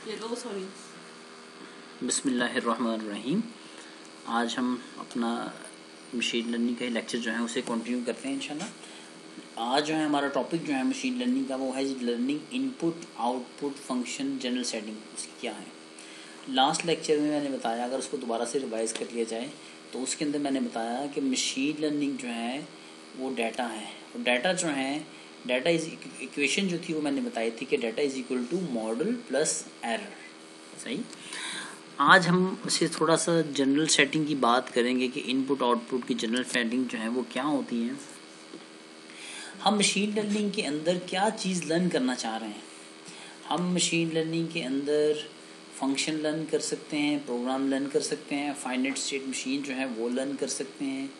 Sorry. बिस्मिल्लाहिर्रहमानिर्रहीम। आज हम अपना मशीन लर्निंग का लेक्चर जो है उसे कंटिन्यू करते हैं इंशाल्लाह। आज जो है हमारा टॉपिक जो है मशीन लर्निंग का वो है learning input output function general setting उसकी क्या है। लास्ट लेक्चर में मैंने बताया, अगर उसको दोबारा से रिवाइज कर लिया जाए तो उसके अंदर मैंने बताया कि मशीन लर्निंग जो है वो डाटा है। और डाटा जो है डाटा इज इक्वेशन जो थी वो मैंने बताई थी कि data is equal to model plus error. सही। आज हम इसे थोड़ा सा जनरल सेटिंग की बात करेंगे कि इनपुट आउटपुट की जनरल सेटिंग जो है वो क्या होती है। हम मशीन लर्निंग के अंदर क्या चीज़ लर्न करना चाह रहे हैं। हम मशीन लर्निंग के अंदर फंक्शन लर्न कर सकते हैं, प्रोग्राम लर्न कर सकते हैं, फाइनाइट स्टेट मशीन जो है वो लर्न कर सकते हैं,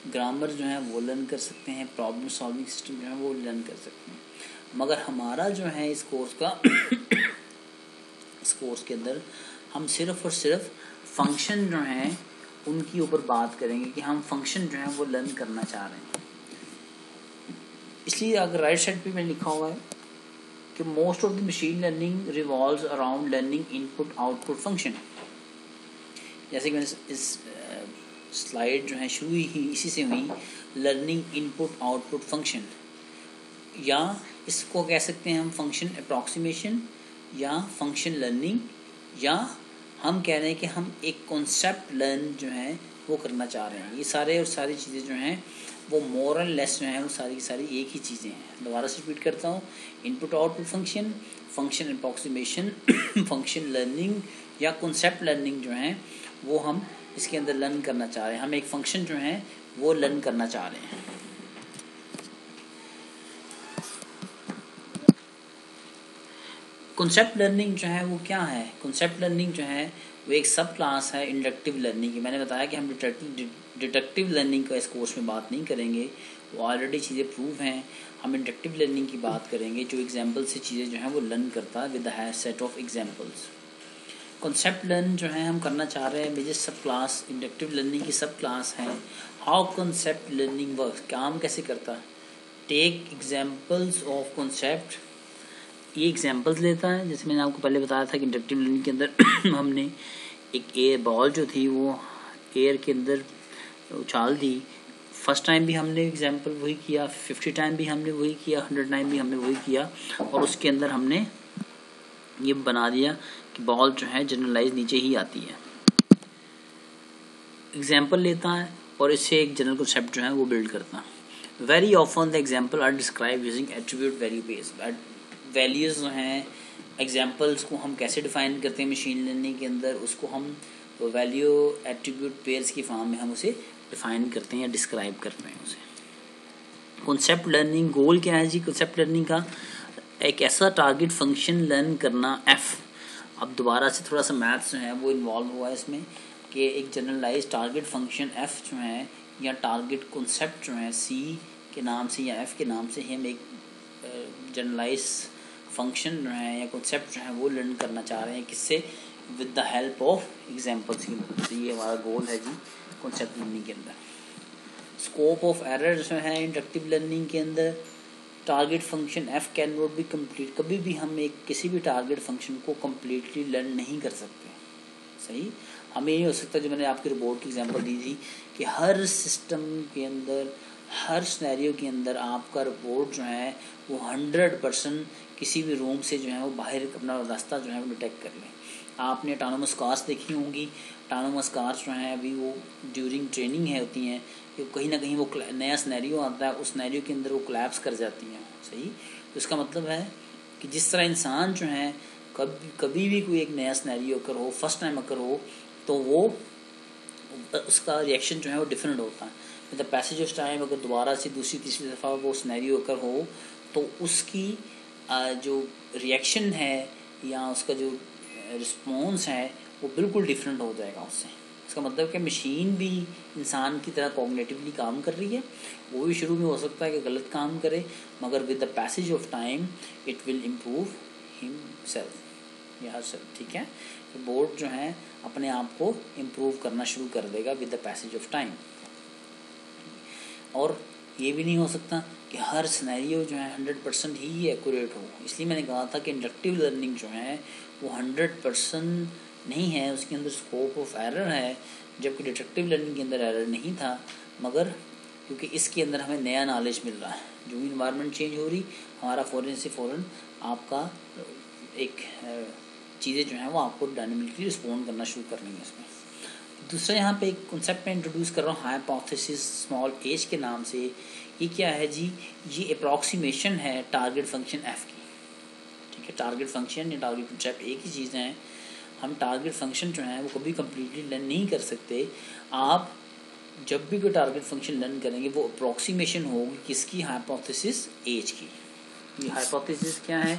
ग्रामर जो है वो लर्न कर सकते हैं, प्रॉब्लम सॉल्विंग सिस्टम जो है वो लर्न कर सकते हैं। मगर हमारा जो है इस कोर्स के अंदर हम सिर्फ और सिर्फ फंक्शन जो हैं उनकी ऊपर बात करेंगे कि हम फंक्शन जो है वो लर्न करना चाह रहे हैं। इसलिए अगर राइट साइड पे मैंने लिखा हुआ है कि most of the machine learning revolves around learning input output function. जैसे कि मैंने इस स्लाइड जो है शुरू ही इसी से हुई, लर्निंग इनपुट आउटपुट फंक्शन, या इसको कह सकते हैं हम फंक्शन अप्रॉक्सीमेशन या फंक्शन लर्निंग, या हम कह रहे हैं कि हम एक कॉन्सेप्ट लर्न जो है वो करना चाह रहे हैं। ये सारे और सारी चीज़ें जो हैं वो मोर एंड लेस जो हैं वो सारी की सारी एक ही चीज़ें हैं। दोबारा से रिपीट करता हूँ, input output function, function approximation, function learning या कॉन्सेप्ट लर्निंग जो है वो हम इसके अंदर लर्न करना चाह रहे हैं। हम एक फंक्शन जो है वो लर्न करना चाह रहे हैं। कॉन्सेप्ट लर्निंग जो है वो क्या है। कॉन्सेप्ट लर्निंग जो है वो एक सब क्लास है इंडक्टिव लर्निंग की। मैंने बताया कि हम डिडक्टिव लर्निंग का इस कोर्स में बात नहीं करेंगे, वो ऑलरेडी चीज़ें प्रूव हैं। हम इंडक्टिव लर्निंग की बात करेंगे जो एग्जाम्पल से चीज़ें जो हैं वो लर्न करता है with the set of examples. Concept learn जो है हम करना चाह रहे हैं मेजर सब क्लास इंडक्टिव लर्निंग की सब क्लास है। हाउ कॉन्सेप्ट लर्निंग वर्क, काम कैसे करता है। टेक एग्जाम्पल्स ऑफ कॉन्सेप्ट, ये एग्जाम्पल्स लेता है। जैसे मैंने आपको पहले बताया था कि इंडक्टिव लर्निंग के अंदर हमने एक एयर बॉल जो थी वो एयर के अंदर उछाल दी। फर्स्ट टाइम भी हमने एग्जाम्पल वही किया, 50 टाइम भी हमने वही किया, 100 टाइम भी हमने वही किया, और उसके अंदर हमने ये बना दिया कि बॉल जो है जनरलाइज नीचे ही आती है। एग्जाम्पल लेता है और इससे एक जनरल कॉन्सेप्ट जो है वो बिल्ड करता है। Very often the example are describe using attribute value based. Values जो हैं, एग्जाम्पल्स को हम कैसे डिफ़ाइन करते हैं मशीन लर्निंग के अंदर, उसको हम वैल्यू एट्रीब्यूट पेयर्स की फॉर्म में हम उसे डिफ़ाइन करते हैं या डिस्क्राइब करते हैं उसे। कॉन्सेप्ट लर्निंग गोल क्या है जी कॉन्सेप्ट लर्निंग का, एक ऐसा टारगेट फंक्शन लर्न करना एफ। अब दोबारा से थोड़ा सा मैथ्स जो है वो इन्वॉल्व हुआ है इसमें कि एक जनरलाइज टारगेट फंक्शन एफ जो है या टारगेट कॉन्सेप्ट जो है सी के नाम से या एफ के नाम से हम एक जनरलाइज फंक्शन जो है या कॉन्सेप्ट जो है वो लर्न करना चाह रहे हैं। किससे, with the help of examples की मदद से। ये हमारा गोल है जी कॉन्सेप्ट लर्निंग के अंदर। स्कोप ऑफ एरर जो है इंडक्टिव लर्निंग के अंदर, target function F can not be complete. कभी भी हम एक किसी भी टारगेट फंक्शन को कम्प्लीटली लर्न नहीं कर सकते। सही। हमें ये हो सकता है, जो मैंने आपकी रोबोट की एग्जांपल दी थी, कि हर सिस्टम के अंदर हर सिनेरियो के अंदर आपका रोबोट जो है वो 100% किसी भी रूम से जो है वो बाहर अपना रास्ता जो है वो डिटेक्ट कर ले। आपने ऑटोनोमस कार्स देखी होंगी। ऑटोनोमस कार्स जो हैं अभी वो ड्यूरिंग ट्रेनिंग है होती हैं कि कहीं ना कहीं वो नया सिनेरियो आता है, उस सिनेरियो के अंदर वो कोलैप्स कर जाती हैं। सही। तो इसका मतलब है कि जिस तरह इंसान जो है कभी भी कोई एक नया सिनेरियो अगर हो, फर्स्ट टाइम अगर हो, तो वो उसका रिएक्शन जो है वो डिफरेंट होता है। मतलब पैसेज ऑफ टाइम अगर दोबारा से दूसरी तीसरी दफ़ा वो सिनेरियो अगर हो तो उसकी जो रिएक्शन है या उसका जो रिस्पॉन्स है वो बिल्कुल डिफरेंट हो जाएगा उससे। इसका मतलब कि मशीन भी इंसान की तरह कॉग्निटिवली काम कर रही है। वो भी शुरू में हो सकता है कि गलत काम करे, मगर with the passage of time it will improve himself या हरसेल्फ। ठीक है। तो बोर्ड जो है अपने आप को इम्प्रूव करना शुरू कर देगा with the passage of time. और ये भी नहीं हो सकता कि हर सिनेरियो जो है 100% ही एक्यूरेट हो। इसलिए मैंने कहा था कि इंडक्टिव लर्निंग जो है वो 100% नहीं है, उसके अंदर स्कोप ऑफ एरर है, जबकि डिडक्टिव लर्निंग के अंदर एरर नहीं था, मगर क्योंकि इसके अंदर हमें नया नॉलेज मिल रहा है। जो भी इन्वायरमेंट चेंज हो रही, हमारा फ़ौरन से फ़ौरन आपका एक चीज़ें जो हैं वो आपको डायनामिकली रिस्पॉन्ड करना शुरू करनी है इसमें। दूसरा यहाँ पे एक कॉन्सेप्ट मैं इंट्रोड्यूस कर रहा हूँ हाइपोथेसिस स्मॉल एज के नाम से। ये क्या है जी? ये अप्रॉक्सीमेशन है टारगेट फंक्शन एफ की। ठीक है, टारगेट फंक्शन या टारगेट कॉन्सेप्ट एक ही चीज़ है। हम टारगेट फंक्शन जो है वो कभी कम्प्लीटली लर्न नहीं कर सकते। आप जब भी कोई टारगेट फंक्शन लर्न करेंगे वो अप्रॉक्सीमेशन होगी किसकी? हाइपोथेसिस एज की। ये हाइपोथेसिस क्या है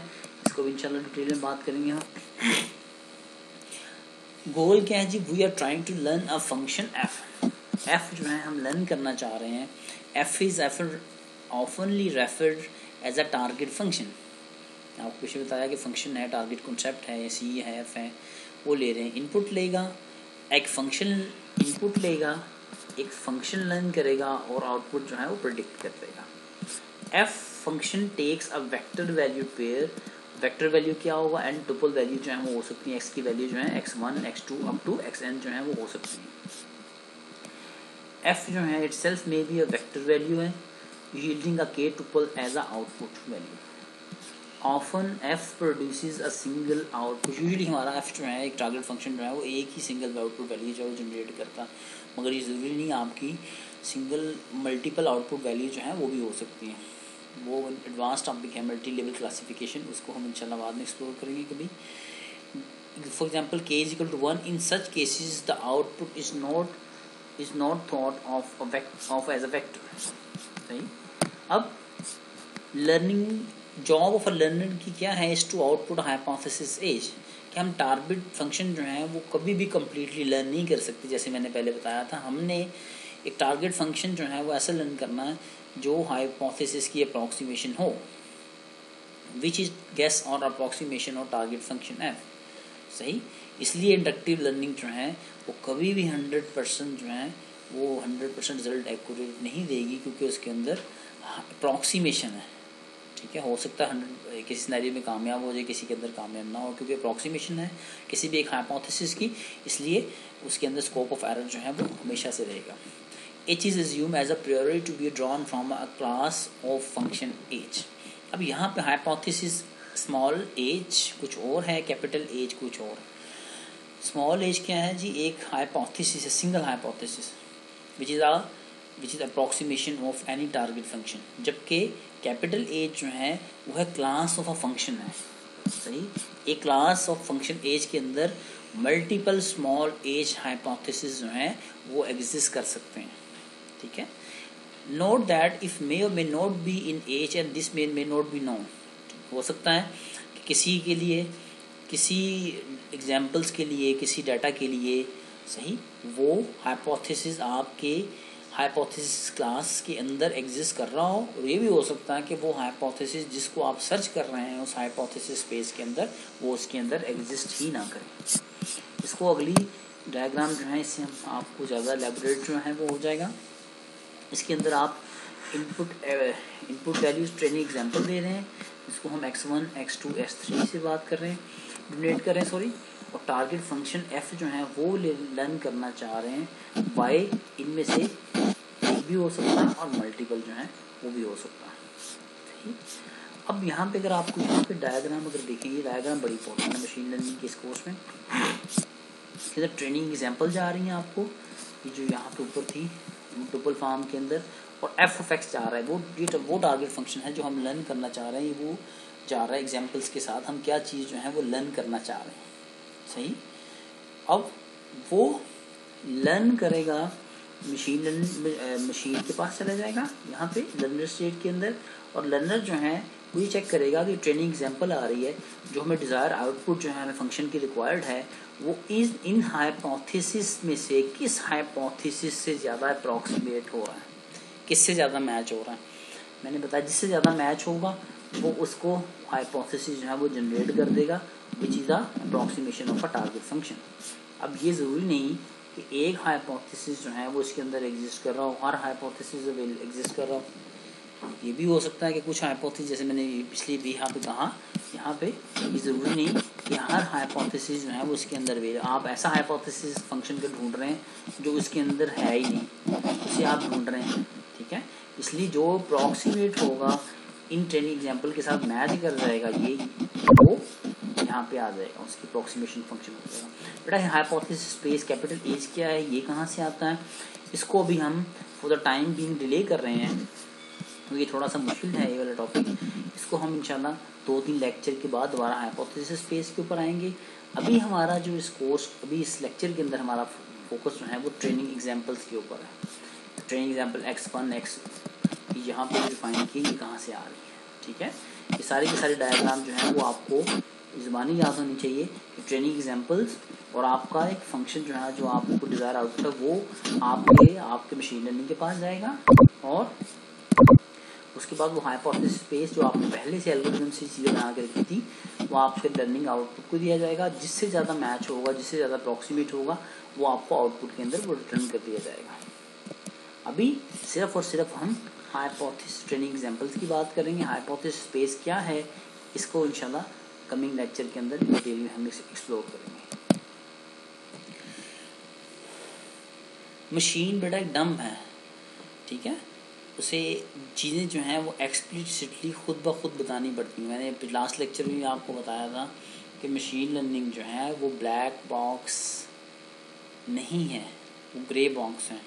इसको भी इंशाल्लाह डिटेल में बात करेंगे हम। गोल क्या है जी? We are trying to learn a function F. F जो है हम लर्न करना चाह रहे हैं। एफ इज ऑफनली referred as a target function. आपको पीछे बताया कि फंक्शन है, टारगेट कॉन्सेप्ट है, सी है, एफ है, वो ले रहे हैं। इनपुट लेगा, एक फंक्शन इनपुट लेगा, एक फंक्शन लर्न करेगा और आउटपुट जो है वो प्रेडिक्ट कर देगा। F function takes a vector value pair. Vector value क्या होगा? एंड टुपल वैल्यू जो है वो हो सकती है, एक्स की वैल्यू जो है x1 x2 up to xn जो है वो हो सकती है। एफ जो है इटसेल्फ में भी वेक्टर वैल्यू है yielding a k tuple as a output value. Often f produces a single output. Usually हमारा f जो है एक टारगेट फंक्शन जो है वो एक ही सिंगल आउटपुट वैल्यू जो जनरेट करता, मगर ये ज़रूरी नहीं आपकी सिंगल मल्टीपल आउटपुट वैल्यू जो है वो भी हो सकती है। वो एडवांस टॉपिक है मल्टी लेवल क्लासिफिकेशन, उसको हम इंशाल्लाह बाद में एक्सप्लोर करेंगे कभी। For example k is equal to 1, in such cases the output is not thought of as a vector. सही। अब learning job of a learner की क्या है? Is to output hypothesis H. कि हम टारगेट फंक्शन जो है वो कभी भी कम्प्लीटली लर्न नहीं कर सकते। जैसे मैंने पहले बताया था, हमने एक टारगेट फंक्शन जो है वो ऐसा लर्न करना है जो हाइपोथेसिस की अप्रॉक्सीमेशन हो, विच इज गेस और अप्रॉक्सीमेशन और टारगेट फंक्शन एफ। सही। इसलिए इंडक्टिव लर्निंग जो है वो कभी भी 100% जो है वो 100% रिजल्ट एक्यूरेट नहीं देगी, क्योंकि उसके अंदर अप्रॉक्सीमेशन है। ठीक है, हो सकता है 100 किसी सिनेरियो में कामयाब हो जाए, किसी के अंदर कामयाब ना हो, क्योंकि अप्रॉक्सीमेशन है किसी भी एक हाइपोथेसिस की, इसलिए उसके अंदर स्कोप ऑफ एरर जो है वो हमेशा से रहेगा। H is assumed as a priori to be drawn from a class of function H. अब यहाँ पे हाइपोथेसिस स्मॉल एज कुछ और है, कैपिटल एज कुछ और। स्मॉल एज क्या है जी? एक हाइपोथेसिस है, single hypothesis which is approximation of any target function, जबकि कैपिटल एज जो है वो है क्लास ऑफ अ फंक्शन है। सही। एक क्लास ऑफ फंक्शन एज के अंदर मल्टीपल स्मॉल एज हाइपोथेसिस जो हैं वो एग्जिस्ट कर सकते हैं। ठीक है। Note that if may or may not be in H and this may not be known. हो सकता है कि किसी के लिए, किसी एग्जाम्पल्स के लिए, किसी डाटा के लिए, सही, वो हाइपोथेसिस आपके हाइपोथेसिस क्लास के अंदर एग्जिस्ट कर रहा हो, और ये भी हो सकता है कि वो हाइपोथेसिस जिसको आप सर्च कर रहे हैं उस हाइपोथेसिस स्पेस के अंदर वो उसके अंदर एग्जिस्ट ही ना करे। इसको अगली डायग्राम जो है इससे हम आपको ज़्यादा एलैबोरेट जो है वो हो जाएगा। इसके अंदर आप इनपुट वैल्यूज ट्रेनिंग एग्जांपल दे रहे हैं, इसको हम x1 x2 x3 से बात कर रहे हैं, डिनोट कर रहे हैं, सॉरी। और टारगेट फंक्शन f जो है वो लर्न करना चाह रहे हैं y, इनमें से एक भी हो सकता है और मल्टीपल जो है वो भी हो सकता है। ठीक। अब यहाँ पे अगर आपको यहाँ पे डायग्राम अगर देखेंगे, डायग्राम बड़ी इंपॉर्टेंट है मशीन लर्निंग के इस कोर्स में। इसके अंदर ट्रेनिंग एग्जांपल जा रही हैं आपको, ये जो यहाँ पे ऊपर थी टुपल फॉर्म के अंदर, और एफ ऑफ एक्स जा रहा है, वो टारगेट फंक्शन है जो हम लर्न करना चाह रहे हैं, वो जा रहा है एग्जांपल्स के साथ हम क्या चीज़ जो है वो लर्न करना चाह रहे हैं। सही। अब वो लर्न करेगा, मशीन के पास चला जाएगा यहाँ पे लर्नर स्टेट के अंदर, और लर्नर जो है वो ये चेक करेगा कि ट्रेनिंग एग्जांपल आ रही है, जो हमें डिज़ायर आउटपुट जो है हमें फंक्शन की रिक्वायर्ड है, वो इन हाइपोथेसिस में से किस हाइपोथेसिस से ज़्यादा अप्रॉक्सीमेट हो रहा है, किससे ज़्यादा मैच हो रहा है। मैंने बताया जिससे ज़्यादा मैच होगा वो उसको हाइपोथेसिस जो है वो जनरेट कर देगा, which is the approximation of a target function. अब ये ज़रूरी नहीं कि एक हाइपोथेसिस जो है वो इसके अंदर एग्जिस्ट कर रहा हो, हर हाइपोथेसिस एग्जिस्ट कर रहा हो। ये भी हो सकता है कि कुछ हाइपोथेसिस, जैसे मैंने पिछले भी यहाँ पे कहा, यहाँ पे ये ज़रूरी नहीं कि हर हाइपोथेसिस जो है वो उसके अंदर भी, आप ऐसा हाइपोथेसिस फंक्शन को ढूंढ रहे हैं जो उसके अंदर है ही नहीं, उसे आप ढूंढ रहे हैं, ठीक है। इसलिए जो अप्रॉक्सीमेट होगा इन ट्रेनिंग एग्जाम्पल के साथ मैच कर जाएगा, ये वो यहाँ पे आ जाएगा, उसकी अप्रॉक्सीमेशन फंक्शन हो जाएगा। बेटा हाइपोथेसिस स्पेस कैपिटल एच क्या है, ये कहाँ से आता है, इसको अभी हम for the time being delay कर रहे हैं, तो ये थोड़ा सा मुश्किल है ये वाला टॉपिक। इसको हम इंशाल्लाह 2-3 लेक्चर के बाद दोबारा हाइपोथेसिस स्पेस के ऊपर आएंगे। अभी हमारा जो इस कोर्स, अभी इस लेक्चर के अंदर हमारा फोकस जो है वो ट्रेनिंग एग्जाम्पल्स के ऊपर है। ट्रेनिंग एग्जाम्पल x1 x यहाँ पे डिफाइन की ये कहाँ से आ रही है, ठीक है। ये सारी की सारी डायग्राम जो है वो आपको ज़बानी याद होनी चाहिए कि ट्रेनिंग एग्जाम्पल्स और आपका एक फंक्शन जो है, जो आपको डिज़ायर आउटपुट है वो आपके मशीन लर्निंग के पास जाएगा, और उसके बाद वो हाइपोथेसिस स्पेस जो आपने पहले से एल्गोरिथम से चीज़ें बना के रखी थी वो आपके लर्निंग आउटपुट को दिया जाएगा। जिससे ज़्यादा मैच होगा, जिससे ज़्यादा अप्रॉक्सीमेट होगा, वो आपको आउटपुट के अंदर वो रिटर्न कर दिया जाएगा। अभी सिर्फ और सिर्फ हम हाइपोथेसिस ट्रेनिंग एग्जांपल्स की बात करेंगे। हाइपोथेसिस स्पेस क्या है, इसको इंशाल्लाह कमिंग लेक्चर के अंदर डिटेल में हम एक्सप्लोर करेंगे। मशीन बेटा एक डंब है, ठीक है, उसे चीज़ें जो हैं वो एक्सप्लिसिटली खुद ब खुद बतानी पड़ती हैं। मैंने लास्ट लेक्चर में आपको बताया था कि मशीन लर्निंग जो है वो ब्लैक बॉक्स नहीं है, वो ग्रे बॉक्स है।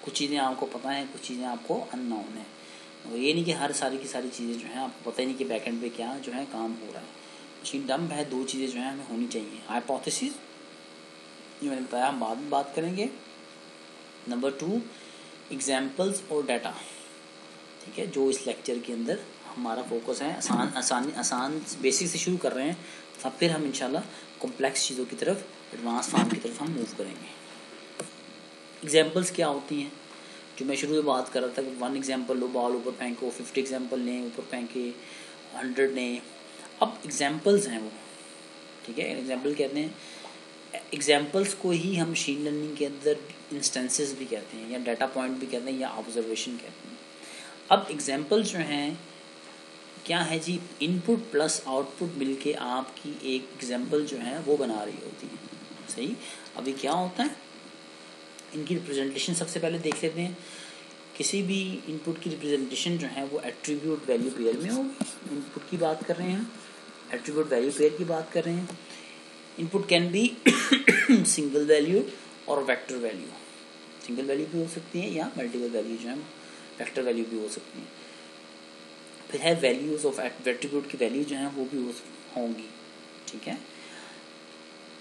कुछ चीज़ें आपको पता हैं, कुछ चीज़ें आपको अननोन है। और ये नहीं कि हर सारी की सारी चीज़ें जो हैं आपको पता ही नहीं कि बैकएंड पे क्या जो है काम हो रहा है। मशीन डंब है। 2 चीज़ें जो हैं हमें होनी चाहिए, हाइपोथेसिस जो मैंने बताया हम बाद में बात करेंगे, नंबर 2 एग्जाम्पल्स और डाटा, ठीक है, जो इस लेक्चर के अंदर हमारा फोकस है। आसान बेसिक से शुरू कर रहे हैं, अब फिर हम इंशाल्लाह कॉम्प्लेक्स चीज़ों की तरफ, एडवांस फॉर्म की तरफ हम मूव करेंगे। एग्जाम्पल्स क्या होती हैं, जो मैं शुरू में बात कर रहा था कि 1 एग्जाम्पल लो, बॉल ऊपर फेंको, 50 एग्जाम्पल लें, ऊपर फेंके, 100 लें। अब एग्जाम्पल्स हैं वो, ठीक है, एग्जाम्पल कहते हैं, एग्जाम्पल्स को ही हम मशीन लर्निंग के अंदर इंस्टेंसेस भी कहते हैं, या डाटा पॉइंट भी कहते हैं, या ऑब्जर्वेशन कहते हैं। अब एग्जाम्पल्स जो हैं क्या है जी, इनपुट प्लस आउटपुट मिलके आपकी एक एग्जाम्पल जो है वो बना रही होती है, सही। अभी क्या होता है, इनकी रिप्रेजेंटेशन सबसे पहले देख लेते हैं। किसी भी इनपुट की रिप्रेजेंटेशन जो है वो एट्रीब्यूट वैल्यू पेयर में होगी। इनपुट की बात कर रहे हैं, एट्रीब्यूट वैल्यू पेयर की बात कर रहे हैं। Input can be single value और वेक्टर वैल्यू, सिंगल वैल्यू भी हो सकती है या मल्टीपल वैल्यू जो है वेक्टर वैल्यू भी हो सकती है। फिर है वैल्यूज ऑफ एट्रीब्यूट की वैल्यू जो है वो भी होंगी, ठीक है।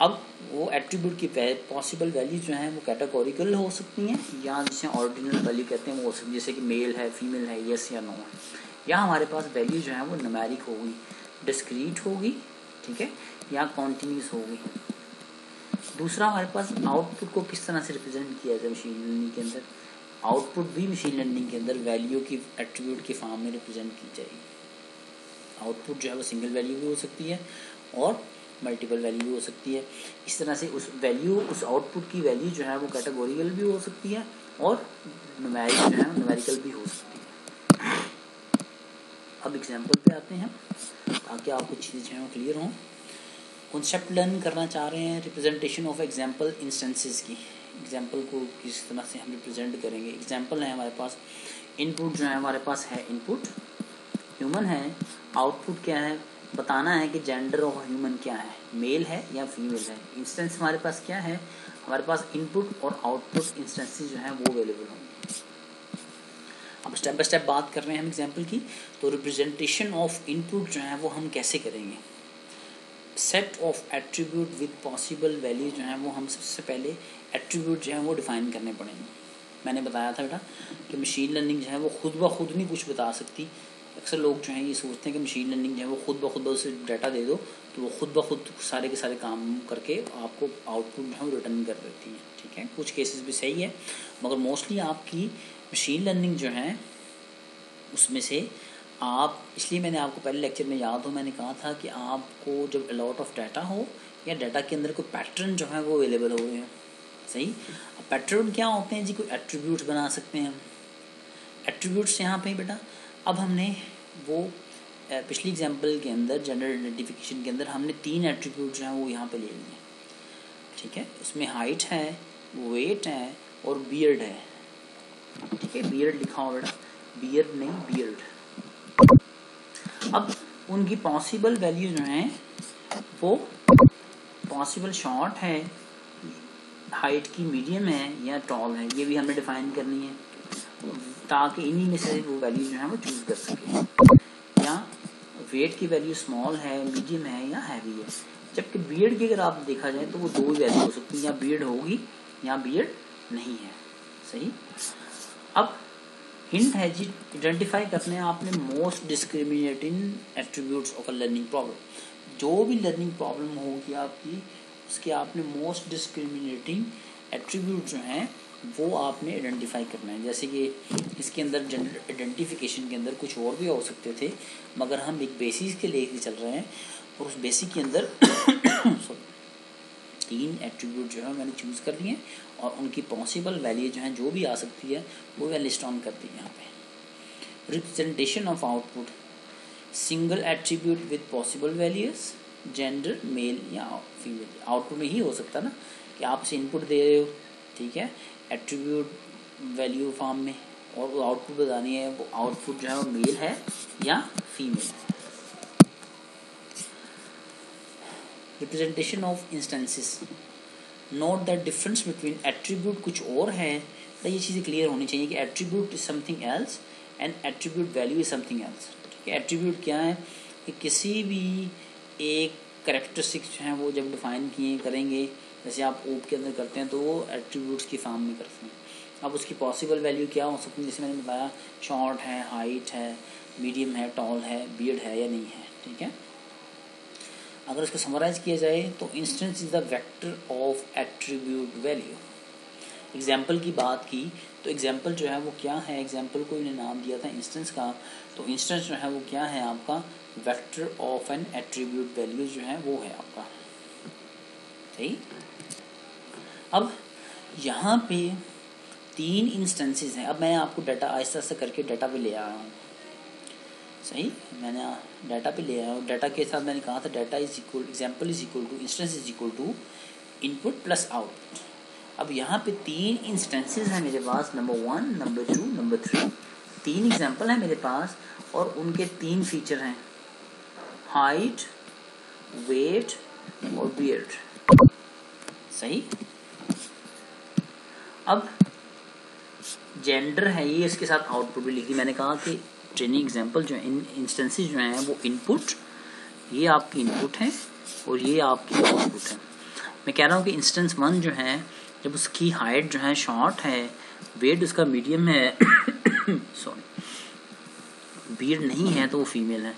अब वो एट्रीब्यूट की पॉसिबल वैल्यू जो है वो कैटेगोरिकल हो सकती हैं, या जिसे ऑर्डिनल वैल्यू कहते हैं वो हो सकती है, जैसे कि मेल है, फीमेल है, यस या नो है। या हमारे पास वैल्यू जो है वो न्यूमेरिक होगी, डिस्क्रीट होगी, ठीक है, या कॉन्टिन्यूस होगी। दूसरा हमारे पास आउटपुट को किस तरह से रिप्रेजेंट किया जाए मशीन लर्निंग के अंदर, आउटपुट भी मशीन लर्निंग के अंदर वैल्यू की एट्रीब्यूट के फॉर्म में रिप्रेजेंट की जाएगी। आउटपुट जो है वो सिंगल वैल्यू भी हो सकती है और मल्टीपल वैल्यू भी हो सकती है। इस तरह से उस वैल्यू, उस आउटपुट की वैल्यू जो है वो कैटेगोरिकल भी हो सकती है और न्यूमेरिक जो है न्यूमेरिकल भी हो सकती है। अब एग्जाम्पल पे आते हैं ताकि आपको चीज़ें जो हैं वो क्लियर हों। कॉन्सेप्ट लर्न करना चाह रहे हैं, रिप्रेजेंटेशन ऑफ एग्जाम्पल इंस्टेंसेस की, एग्जाम्पल को किस तरह से हम रिप्रेजेंट करेंगे। एग्जाम्पल है हमारे पास, इनपुट जो है हमारे पास है इनपुट ह्यूमन है, आउटपुट क्या है, बताना है कि जेंडर ऑफ ह्यूमन क्या है, मेल है या फीमेल है। इंस्टेंस हमारे पास क्या है, हमारे पास इनपुट और आउटपुट इंस्टेंसेस जो हैं वो अवेलेबल होंगे। अब स्टेप बाय स्टेप बात कर रहे हैं हम एग्जाम्पल की। तो रिप्रेजेंटेशन ऑफ इनपुट जो है वो हम कैसे करेंगे, set of attribute with possible value जो है वो हम सबसे पहले एट्रीब्यूट जो है वो डिफाइन करने पड़ेंगे। मैंने बताया था बेटा कि मशीन लर्निंग जो है वो खुद ब खुद नहीं कुछ बता सकती। अक्सर लोग जो हैं ये सोचते हैं कि मशीन लर्निंग जो है वो खुद ब खुद उसे डाटा दे दो तो वो खुद ब खुद सारे के सारे काम करके आपको आउटपुट जो है वो रिटर्न कर देती है, ठीक है। कुछ केसेस भी सही है, मगर मोस्टली आपकी मशीन लर्निंग जो है उसमें से आप, इसलिए मैंने आपको पहले लेक्चर में याद हो मैंने कहा था कि आपको जब अलॉट ऑफ डाटा हो या डाटा के अंदर कोई पैटर्न जो है वो अवेलेबल हो गए हैं, सही। अब पैटर्न क्या होते हैं जी, कोई एट्रीब्यूट्स बना सकते हैं हम। एट्रीब्यूट्स यहाँ पे बेटा अब हमने वो पिछली एग्जांपल के अंदर जेंडर आइडेंटिफिकेशन के अंदर हमने 3 एट्रीब्यूट जो हैं वो यहाँ पे ले लिए, ठीक है। इसमें हाइट है, वेट है और बियर्ड है, ठीक है। बियर्ड लिखा हुआ बेटा, बियर्ड नहीं बियर्ड। अब उनकी पॉसिबल वैल्यू जो हैं वो पॉसिबल शॉर्ट है, हाइट की मीडियम है या टॉल है, ये भी हमें डिफाइन करनी है ताकि इन्हीं में से वो वैल्यू जो है वो चूज कर सके। या वेट की वैल्यू स्मॉल है, मीडियम है या हैवी है। जबकि बियर्ड की अगर आप देखा जाए तो वो 2 वैल्यू हो सकती है, या बियर्ड होगी या बियर्ड नहीं है, सही। अब हिंट है जी, आइडेंटिफाई करने हैं आपने most discriminating attributes of a learning problem. जो भी लर्निंग प्रॉब्लम होगी आपकी, उसके आपने मोस्ट डिस्क्रिमिनेटिंग एट्रीब्यूट जो हैं वो आपने आइडेंटिफाई करना है। जैसे कि इसके अंदर जेंडर आइडेंटिफिकेशन के अंदर कुछ और भी हो सकते थे, मगर हम एक बेसिस के लेके चल रहे हैं और उस बेसिक के अंदर 3 एट्रीब्यूट जो है मैंने चूज़ कर लिए और उनकी पॉसिबल वैल्यू जो है जो भी आ सकती है वो मैं लिस्ट ऑन कर दी यहाँ पे। Representation of output, single attribute with possible values, gender male या फीमेल। आउटपुट में ही हो सकता ना कि आप उसे इनपुट दे रहे हो, ठीक है, एट्रीब्यूट वैल्यू फॉर्म में, और वो आउटपुट बतानी है वो आउटपुट जो है वो मेल है या फीमेल है। Representation of instances, note the difference between attribute कुछ और है, तो ये चीज़ें क्लियर होनी चाहिए कि attribute is something else and attribute value is something else, ठीक है। एट्रीब्यूट क्या है कि किसी भी एक कैरेक्टरिस्टिक्स जो हैं वो जब डिफाइन किए करेंगे, जैसे आप ओप के अंदर करते हैं तो वो एट्रीब्यूट्स की फॉर्म में करते हैं। अब उसकी पॉसिबल वैल्यू क्या हो सकती है, जैसे मैंने बताया शॉर्ट है, हाइट है, मीडियम है, टॉल है, बियर्ड है या नहीं है, ठीक है। अगर इसको समराइज किया जाए तो instance is the vector of attribute value. Example की बात की तो एग्जाम्पल जो है वो क्या है, एग्जाम्पल को इन्हें नाम दिया था इंस्टेंस का, तो इंस्टेंस जो है वो क्या है आपका, vector of N attribute value जो है वो है आपका, सही। अब यहाँ पे 3 इंस्टेंसेस हैं। अब मैं आपको डाटा आहिस्ता आहिस्ता करके डाटा पे ले आया हूँ, सही। मैंने डाटा पे ले आया हूँ। डाटा के साथ मैंने कहा था data is equal, example is equal to, instance is equal to input plus output. अब यहाँ पे 3 इंस्टेंसेस हैं मेरे पास, नंबर 1, नंबर 2, नंबर 3। 3 एग्जाम्पल हैं मेरे पास और उनके 3 फीचर हैं, हाइट, वेट और बियर्ड, सही। अब जेंडर है ये, इसके साथ आउटपुट भी लिख दी। मैंने कहा कि ट्रेनिंग एग्जाम्पल जो इन इंस्टेंसेस जो हैं वो इनपुट, ये आपकी इनपुट है और ये आपकी आउटपुट है। मैं कह रहा हूँ कि इंस्टेंस 1 जो है, जब उसकी हाइट जो है शॉर्ट है, वेट उसका मीडियम है सॉरी, बियर्ड नहीं है तो वो फीमेल है।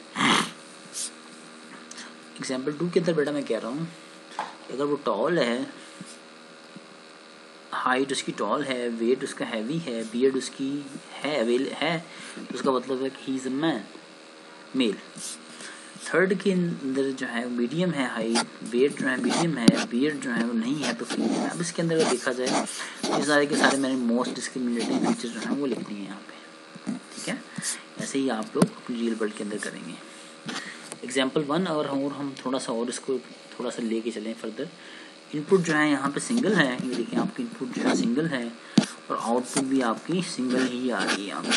एग्जाम्पल 2 के अंदर बेटा मैं कह रहा हूँ अगर वो टॉल है, हाइट उसकी टॉल है, वेट उसका हैवी है, बियर्ड उसकी है तो उसका मतलब है कि he is a man, male. Third के अंदर जो है मीडियम है हाइट, वेट जो है मीडियम है, बियर्ड जो है वो नहीं है तो फीमेल है। अब इसके अंदर अगर देखा जाए तो सारे के सारे मैंने मोस्ट डिस्क्रिमिनेटिंग फीचर जो हैं वो लिख दिए यहाँ पे, ठीक है। ऐसे ही आप लोग अपनी रियल वर्ल्ड के अंदर करेंगे। एग्जाम्पल 1 और हम थोड़ा सा और इसको थोड़ा सा लेके चलें फर्दर। इनपुट जो है यहाँ पे सिंगल है, ये देखिए आपकी इनपुट जो है सिंगल है और आउटपुट भी आपकी सिंगल ही आ रही है यहाँ पे।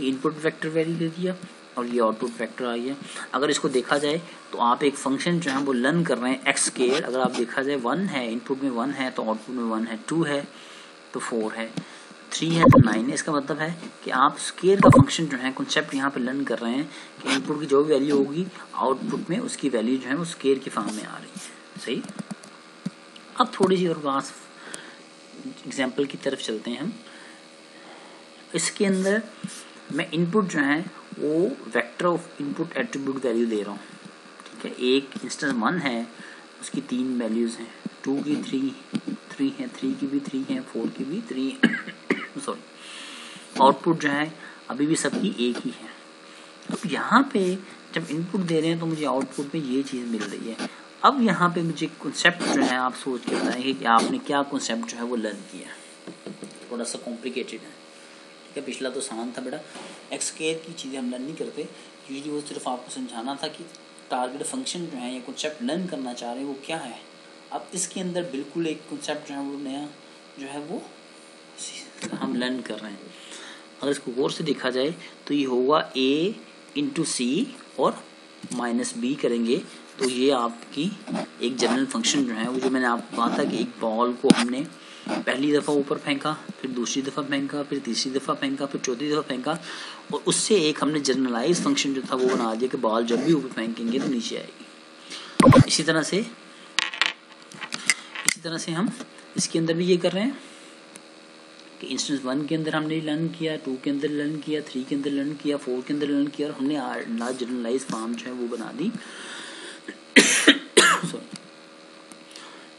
इनपुट वेक्टर वैल्यू दे दिया और ये आउटपुट वेक्टर आ गया। अगर इसको देखा जाए तो आप एक फंक्शन जो है वो लर्न कर रहे हैं एक्स स्क्वायर। अगर आप देखा जाए 1 है, इनपुट में 1 है तो आउटपुट में 1 है, 2 है तो 4 है, 3 है तो 9 है। इसका मतलब है कि आप स्क्वायर का फंक्शन जो है कॉन्सेप्ट यहाँ पे लर्न कर रहे हैं कि इनपुट की जो भी वैल्यू होगी आउटपुट में उसकी वैल्यू जो है वो स्क्वायर की फॉर्म में आ रही है, सही। अब थोड़ी सी और बात एग्जाम्पल की तरफ चलते हैं हम। इसके अंदर मैं इनपुट जो है वो vector of input attribute value दे रहा हूँ, ठीक है। एक इंस्टेंस 1 है, उसकी 3 वैल्यूज़ हैं, 2 की 3 है, 3 की भी 3 है, 4 की भी 3 सॉरी। आउटपुट जो है अभी भी सबकी एक ही है। अब यहाँ पे जब इनपुट दे रहे हैं तो मुझे आउटपुट में ये चीज़ मिल रही है। अब यहाँ पे मुझे कॉन्सेप्ट जो है आप सोच के बताएंगे कि आपने क्या कॉन्सेप्ट जो है वो लर्न किया। थोड़ा सा कॉम्प्लिकेटेड है, ठीक है, पिछला तो आसान था बेटा। एक्स स्क्वायर की चीज़ें हम लर्न नहीं करते, यूजली वो सिर्फ आपको समझाना था कि टारगेट फंक्शन जो है या कॉन्सेप्ट लर्न करना चाह रहे हैं वो क्या है। अब इसके अंदर बिल्कुल एक कॉन्सेप्ट जो है वो नया जो है वो हम लर्न कर रहे हैं। अगर इसको गौर से देखा जाए तो ये होगा a इंटू सी और माइनस बी करेंगे तो ये आपकी एक जनरल फंक्शन जो है वो, जो मैंने आपको कहा था कि एक बॉल को हमने पहली दफ़ा ऊपर फेंका, फिर दूसरी दफ़ा फेंका, फिर तीसरी दफ़ा फेंका, फिर चौथी दफ़ा फेंका, और उससे एक हमने जनरलाइज फंक्शन जो था वो बना दिया कि बॉल जब भी ऊपर फेंकेंगे तो नीचे आएगी। इसी तरह से हम इसके अंदर भी ये कर रहे हैं कि इंस्टेंस 1 के अंदर हमने लर्न किया, 2 के अंदर लर्न किया, 3 के अंदर लर्न किया, 4 के अंदर लर्न किया, और हमने लास्ट जनरलाइज फॉर्म जो है वो बना दी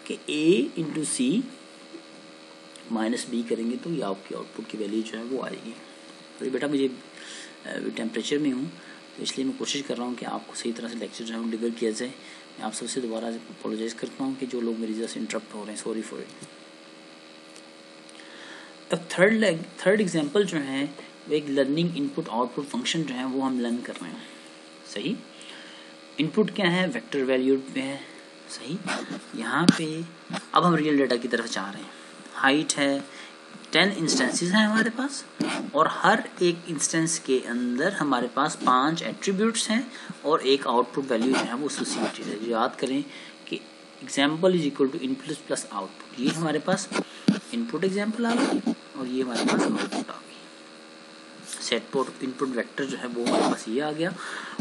कि a into C minus B करेंगे तो ये आपकी आउटपुट की वैल्यू जो है वो आएगी। तो बेटा मुझे टेम्परेचर में हूँ तो इसलिए मैं कोशिश कर रहा हूँ कि आपको सही तरह से लेक्चर जो है वो डिलीवर किया जाए। मैं आप सबसे दोबारा अपोलोजाइज करता हूँ कि जो लोग मेरी वजह से इंटरप्ट हो रहे हैं, सॉरी फॉर इट। अब थर्ड एग्जांपल जो है वो एक लर्निंग इनपुट आउटपुट फंक्शन जो है वो हम लर्न कर रहे हैं। सही, इनपुट क्या है, वेक्टर वैल्यू पे है। सही, यहाँ पे अब हम रियल डाटा की तरफ जा रहे हैं। हाइट है, 10 इंस्टेंसेस हैं हमारे पास, और हर एक इंस्टेंस के अंदर हमारे पास 5 एट्रीब्यूट्स हैं और एक आउटपुट वैल्यू जो है वो एसोसिएटेड है। याद करें कि example is equal to input plus output. ये हमारे पास इनपुट एग्जाम्पल आ गई और ये हमारे पास आउटपुट आ गई। सेट ऑफ इनपुट वेक्टर जो है वो हमारे पास ये आ गया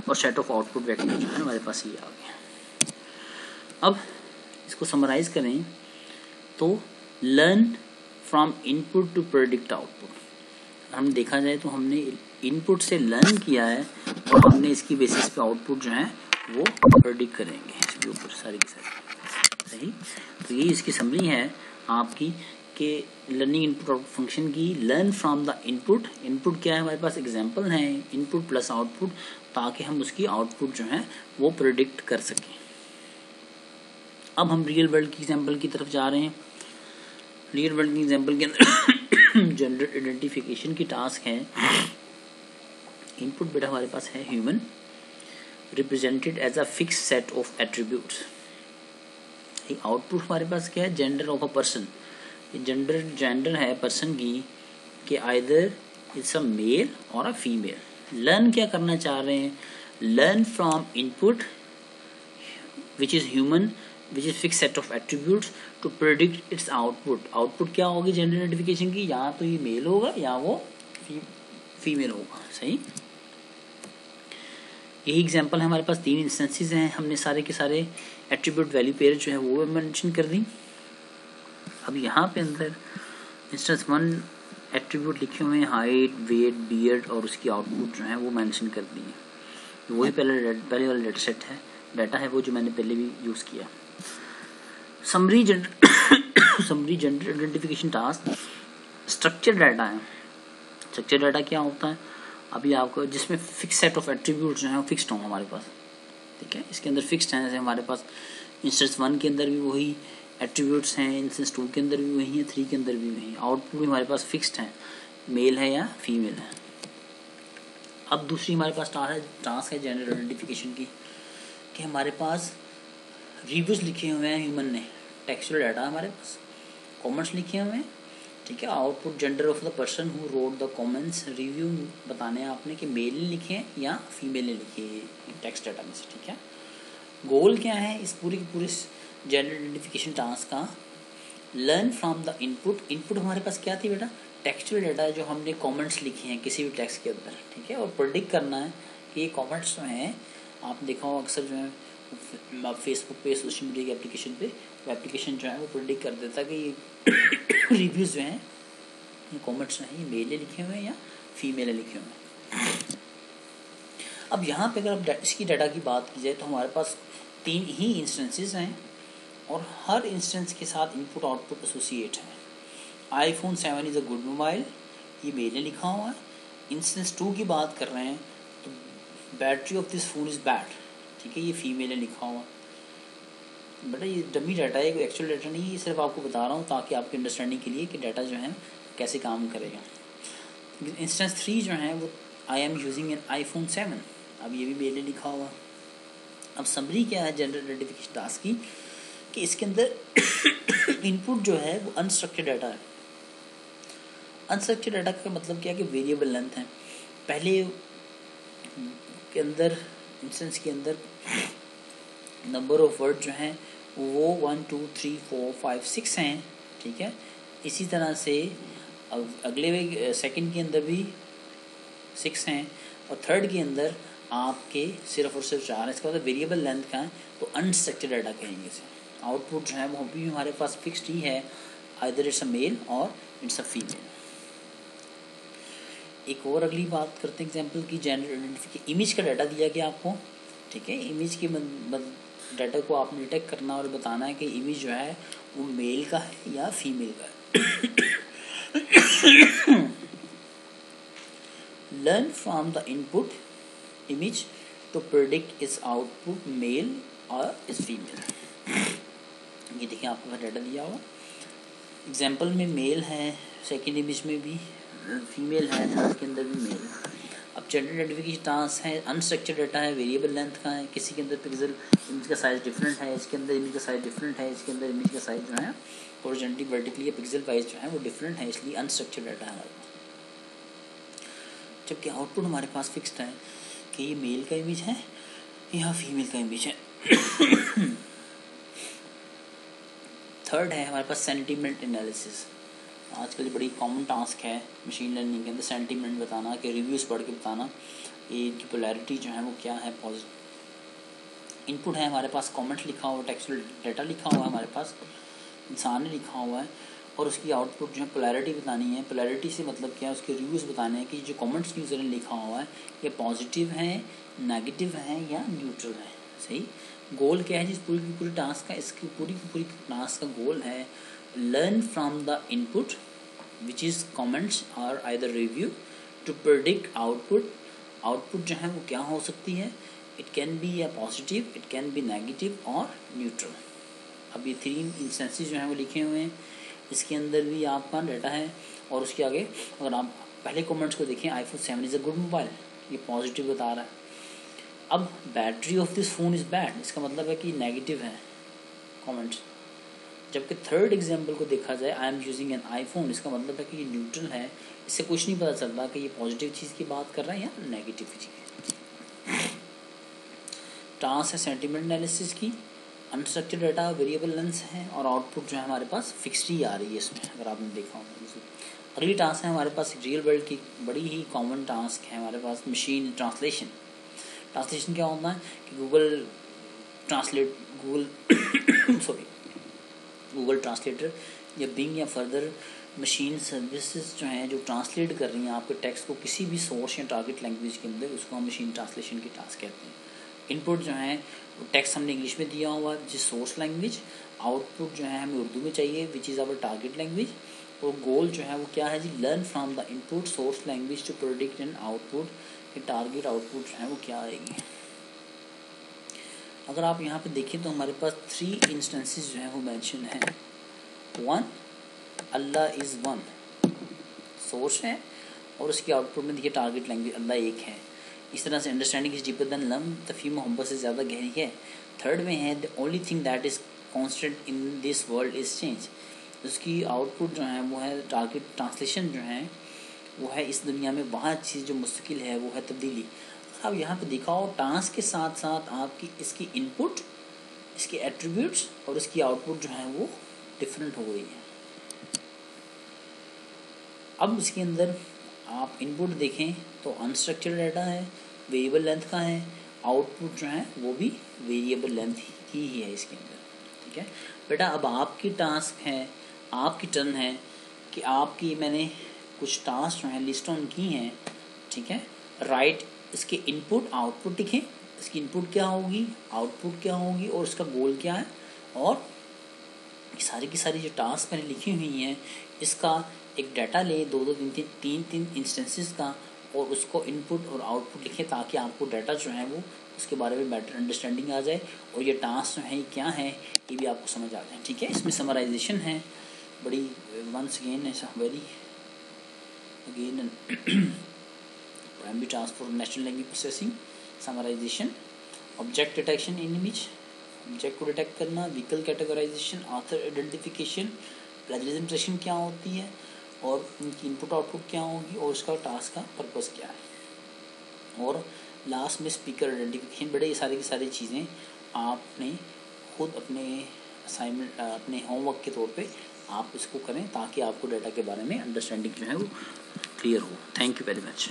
और सेट ऑफ आउटपुट वेक्टर जो है हमारे पास ये आ गया। अब इसको समराइज करें तो learn from input to predict output. हम देखा जाए तो हमने इनपुट से लर्न किया है और हमने इसकी बेसिस पे आउटपुट जो है वो प्रेडिक्ट करेंगे इसके ऊपर सारी की सारी। सही, तो ये इसकी समरी है आपकी कि लर्निंग इनपुट आउटपुट फंक्शन की। Learn from the input, input क्या है हमारे पास, एग्जाम्पल है, इनपुट प्लस आउटपुट, ताकि हम उसकी आउटपुट जो है वो प्रेडिक्ट कर सकें। अब हम रियल वर्ल्ड की एग्जाम्पल की तरफ जा रहे हैं। रियल वर्ल्ड की एग्जाम्पल के अंदर जेंडर आइडेंटिफिकेशन की टास्क है। इनपुट बेटा हमारे पास है human, represented as a fix set of attributes. Output हमारे पास क्या है, gender of a person. Gender है पर्सन की कि आइदर इट्स अ मेल और अ फीमेल। लर्न क्या करना चाह रहे हैं, learn from input which is human which is fix set of attributes to predict its output. Output क्या होगी जेंडर आइडेंटिफिकेशन की, या तो ये मेल होगा या वो फीमेल होगा। सही, यही एग्जांपल है हमारे पास। 3 इंस्टेंसेस हैं, हमने सारे के सारे एट्रीब्यूट वैल्यू पेयर जो है वो मेंशन कर दी। अब यहाँ पे अंदर इंस्टेंस 1 एट्रीब्यूट लिखे हुए हैं, हाइट, वेट, बियर्ड, और उसकी आउटपुट जो है वो मेंशन कर दी है। वही पहले वाला डेटा सेट है, डाटा है वो जो मैंने पहले भी यूज़ किया। Summary gender identification task structure data है। स्ट्रक्चर डाटा क्या होता है, अभी आपको जिसमें फिक्स सेट ऑफ एट्रीब्यूट जो है वो फिक्स्ड हों हमारे पास। ठीक है, इसके अंदर फिक्स्ड हैं, जैसे हमारे पास इंस्टेंस 1 के अंदर भी वही एट्रीब्यूट्स हैं, इंस्टेंस 2 के अंदर भी वही है, 3 के अंदर भी वही। आउटपुट भी हमारे पास फिक्स्ड है, मेल है या फीमेल है। अब दूसरी हमारे पास टास्क है जेंडर आइडेंटिफिकेशन की, कि हमारे पास रिव्यूज लिखे हुए हैं ह्यूमन ने, टेक्सचुअल डाटा हमारे पास, कमेंट्स लिखे हुए हैं। ठीक है, output gender of the person who wrote the comments, review बताने हैं आपने कि मेल ने लिखे हैं या फीमेल ने लिखे हैं टेक्स्ट डाटा में से। ठीक है, गोल क्या है इस पूरी की पूरी जेंडर आइडेंटिफिकेशन टास्क का, learn from the input. Input हमारे पास क्या थी बेटा, टेक्सचुअल डाटा जो हमने कमेंट्स लिखे हैं किसी भी टेक्स्ट के अंदर। ठीक है, और प्रेडिक्ट करना है कि ये कमेंट्स जो हैं, आपने देखा हो अक्सर जो है फेसबुक पे, सोशल मीडिया की एप्लीकेशन पे, वो एप्लीकेशन जो है वो प्रेडिक्ट कर देता है कि ये रिव्यूज़ जो हैं, ये कमेंट्स जो हैं, ये मेल लिखे हुए हैं या फीमेल लिखे हुए हैं। अब यहाँ पे अगर अब इसकी डाटा की बात की जाए तो हमारे पास 3 ही इंस्टेंसेस हैं और हर इंस्टेंस के साथ इनपुट आउटपुट एसोसिएट है। iPhone 7 is a good mobile, ये मेल लिखा हुआ है। इंस्टेंस 2 की बात कर रहे हैं तो battery of this phone is bad, ठीक है, ये फीमेल है लिखा हुआ। बेटा ये डमी डाटा है, कोई एक्चुअल डाटा नहीं है, ये सिर्फ आपको बता रहा हूँ ताकि आपकी अंडरस्टैंडिंग के लिए कि डाटा जो है कैसे काम करेगा। इंस्टेंस 3 जो है वो I am using an iPhone 7, अब ये भी मेरे लिखा हुआ। अब समरी क्या है जनरल आइडेंटिफिकेशन टास्क की कि इसके अंदर इनपुट जो है वो अनस्ट्रक्चर्ड डाटा है। अनस्ट्रक्चर्ड डाटा का मतलब क्या है कि वेरिएबल लेंथ है। पहले के अंदर इंस्टेंस के अंदर नंबर ऑफ वर्ड जो हैं वो 1 2 3 4 5 6 हैं, ठीक है। इसी तरह से अगले सेकंड के अंदर भी 6 हैं और थर्ड के अंदर आपके सिर्फ और सिर्फ 4 है। इसका मतलब वेरिएबल लेंथ का है, तो अनस्ट्रक्चर्ड डाटा कहेंगे इसे। आउटपुट जो है वो भी हमारे पास फिक्स्ड ही है, आइदर इट्स अ मेल और इट्स अ फीमेल। एक और अगली बात करते हैं एग्जांपल की, जेंडर आइडेंटिफिकेशन। इमेज का डाटा दिया गया आपको, ठीक है। इमेज के डाटा को आपने डिटेक्ट करना और बताना है कि इमेज जो है वो मेल का है या फीमेल का है। Learn from the input image to predict is output male और इज फीमेल। ये देखिए आपको डाटा दिया हुआ, एग्जाम्पल में मेल है, सेकेंड इमेज में भी फीमेल है, थर्ड के अंदर भी मेल है। अब जेंडर आइडेंटिफिकेशन टास्क है, अनस्ट्रक्चर्ड डाटा है, वेरिएबल लेंथ का है, किसी के अंदर पिक्सल इमेज का साइज डिफरेंट है, इसके अंदर इमेज का साइज डिफरेंट है, इसके अंदर इमेज का साइज जो है हॉरिजॉन्टली वर्टिकली या पिक्सल वाइज जो है वो डिफरेंट है, इसलिए अनस्ट्रक्चर्ड डाटा है। जबकि आउटपुट हमारे पास फिक्स्ड है कि ये मेल का इमेज है या फीमेल का इमेज है। थर्ड है हमारे पास सेंटीमेंट एनालिसिस। आजकल बड़ी कॉमन टास्क है मशीन लर्निंग के अंदर, सेंटीमेंट बताना, कि रिव्यूज़ पढ़ के बताना ये की पोलैरिटी जो है वो क्या है। पॉजिटिव इनपुट है हमारे पास, कमेंट लिखा हुआ, टेक्सचुअल डाटा लिखा हुआ है हमारे पास, इंसान ने लिखा हुआ है, और उसकी आउटपुट जो है पोलैरिटी बतानी है। पोलैरिटी से मतलब क्या है, उसके रिव्यूज़ बताने हैं कि जो कमेंट्स यूज़र ने लिखा हुआ है ये पॉजिटिव है, नेगेटिव है या न्यूट्रल है। सही। गोल क्या है जिस पूरी की पूरी टास्क का, इसकी पूरी की पूरी टास्क का गोल है learn from the input which is comments or either review to predict output। output जो है वो क्या हो सकती है, it can be a positive, it can be negative और neutral। अब ये 3 इंस्टेंसेस जो हैं वो लिखे हुए हैं, इसके अंदर भी आपका डाटा है। और उसके आगे अगर आप पहले कमेंट्स को देखें, iPhone 7 is a good mobile, ये पॉजिटिव बता रहा है। अब battery of this phone is bad, इसका मतलब है कि नेगेटिव है कमेंट्स। जबकि थर्ड एग्जाम्पल को देखा जाए, I am using an iPhone, इसका मतलब है कि ये न्यूट्रल है, इससे कुछ नहीं पता चलता कि ये पॉजिटिव चीज़ की बात कर रहा है या नेगेटिव चीज़ की। टास्क है सेंटीमेंट एनालिसिस की, अनस्ट्रक्चर्ड डाटा, वेरिएबल लेंथ है, और आउटपुट जो है हमारे पास फिक्स्ड ही आ रही है इसमें, अगर आपने देखा होगा। अगली टास्क है हमारे पास रियल वर्ल्ड की बड़ी ही कॉमन टास्क है हमारे पास, मशीन ट्रांसलेशन। ट्रांसलेशन क्या होता है कि गूगल ट्रांसलेटर या बिंग या फर्दर मशीन सर्विसेज जो हैं जो ट्रांसलेट कर रही हैं आपके टेक्स्ट को किसी भी सोर्स या टारगेट लैंग्वेज के अंदर, उसको हम मशीन ट्रांसलेशन की टास्क कहते हैं। इनपुट जो है वो टेक्स्ट हमने इंग्लिश में दिया हुआ जिस सोर्स लैंग्वेज, आउटपुट जो है हमें उर्दू में चाहिए which is our target language, और गोल जो है वो क्या है जी, learn from the input source language to predict an output, कि टारगेट आउटपुट जो है वो क्या आएगी। अगर आप यहाँ पे देखें तो हमारे पास 3 इंस्टेंसेस जो है वो मेंशन है। 1 अल्लाह इज़ 1 सोर्स है, और उसकी आउटपुट में देखिए टारगेट लैंग्वेज अल्लाह एक है। इस तरह से अंडरस्टैंडिंग इज डीपर देन लम, तफहीम मोहब्बत से ज़्यादा गहरी है। थर्ड में है the only thing that is constant in this world is change, उसकी आउटपुट जो है वो है टारगेट ट्रांसलेशन जो है वो है इस दुनिया में वहाँ चीज़ जो मुस्तकिल है वो है तब्दीली। अब यहाँ पे देखा हो टास्क के साथ साथ आपकी इसकी इनपुट, इसके एट्रीब्यूट्स और इसकी आउटपुट जो है वो डिफरेंट हो गई है। अब इसके अंदर आप इनपुट देखें तो अनस्ट्रक्चर्ड डाटा है, वेरिएबल लेंथ का है, आउटपुट जो है वो भी वेरिएबल लेंथ की ही है इसके अंदर। ठीक है बेटा, अब आपकी टास्क है, आपकी टर्न है कि आपकी मैंने कुछ टास्क जो हैं लिस्ट ऑन की हैं। ठीक है, राइट इसके इनपुट आउटपुट लिखें, इसकी इनपुट क्या होगी, आउटपुट क्या होगी और उसका गोल क्या है, और सारी की सारी जो टास्क मैंने लिखी हुई हैं इसका एक डाटा ले, 2-3 इंस्टेंसेस का, और उसको इनपुट और आउटपुट लिखें ताकि आपको डाटा जो है वो उसके बारे में बेटर अंडरस्टैंडिंग आ जाए और ये टास्क जो है क्या है ये भी आपको समझ आ जाए। ठीक है, इसमें समराइजेशन है बड़ी, वंस अगेन ऐसा very again primary transfer, natural language processing, summarisation, object detection in image, object को डिटेक्ट करना, vehicle categorisation, author identification, plagiarism detection क्या होती है और उनकी इनपुट आउटपुट क्या होगी और उसका टास्क का पर्पस क्या है। और लास्ट में स्पीकर आइडेंटिफिकेशन। बड़े सारी की सारी चीज़ें आपने खुद अपने असाइनमेंट, अपने होमवर्क के तौर पे आप इसको करें ताकि आपको डाटा के बारे में अंडरस्टैंडिंग जो है वो क्लियर हो। Thank you very much.